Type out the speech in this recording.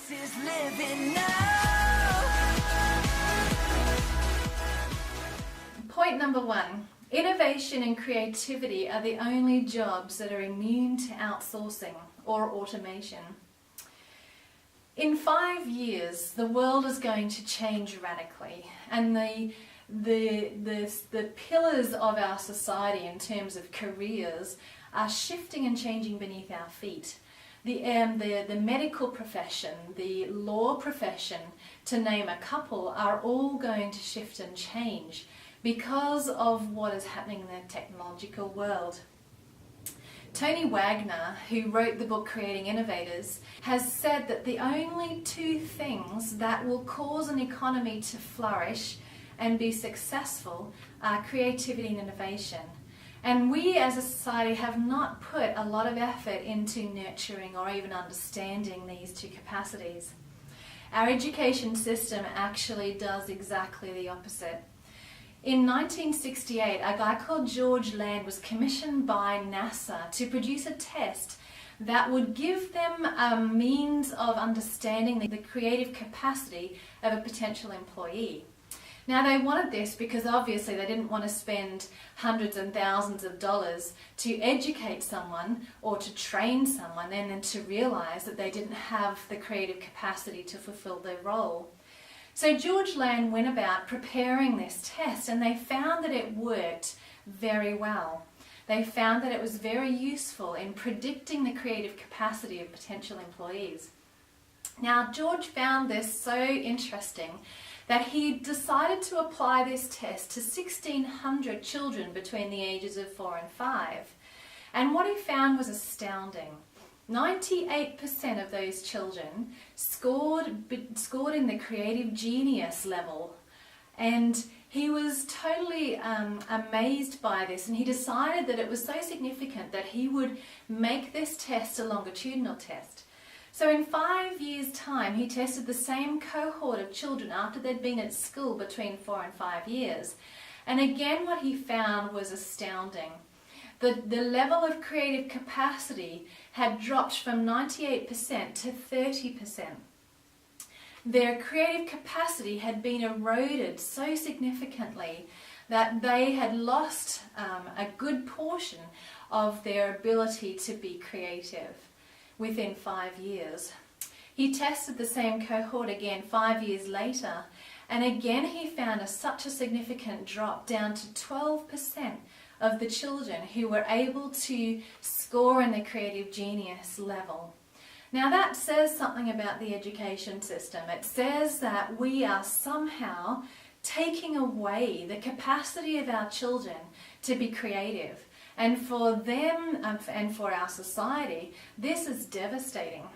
This is living now. Point number one. Innovation and creativity are the only jobs that are immune to outsourcing or automation. In 5 years, the world is going to change radically, and the pillars of our society in terms of careers are shifting and changing beneath our feet. The medical profession, the law profession, to name a couple, are all going to shift and change because of what is happening in the technological world. Tony Wagner, who wrote the book Creating Innovators, has said that the only two things that will cause an economy to flourish and be successful are creativity and innovation. And we as a society have not put a lot of effort into nurturing or even understanding these two capacities. Our education system actually does exactly the opposite. In 1968, a guy called George Land was commissioned by NASA to produce a test that would give them a means of understanding the creative capacity of a potential employee. Now, they wanted this because obviously they didn't want to spend hundreds and thousands of dollars to educate someone or to train someone and then to realize that they didn't have the creative capacity to fulfill their role. So George Land went about preparing this test, and they found that it worked very well. They found that it was very useful in predicting the creative capacity of potential employees. Now, George found this so interesting that he decided to apply this test to 1,600 children between the ages of 4 and 5. And what he found was astounding. 98% of those children scored in the creative genius level, and he was totally amazed by this, and he decided that it was so significant that he would make this test a longitudinal test. So in 5 years' time, he tested the same cohort of children after they'd been at school between 4 and 5 years. And again, what he found was astounding. The level of creative capacity had dropped from 98% to 30%. Their creative capacity had been eroded so significantly that they had lost a good portion of their ability to be creative within 5 years. He tested the same cohort again 5 years later, and again he found such a significant drop, down to 12% of the children who were able to score in the creative genius level. Now that says something about the education system. It says that we are somehow taking away the capacity of our children to be creative. And for them and for our society, this is devastating.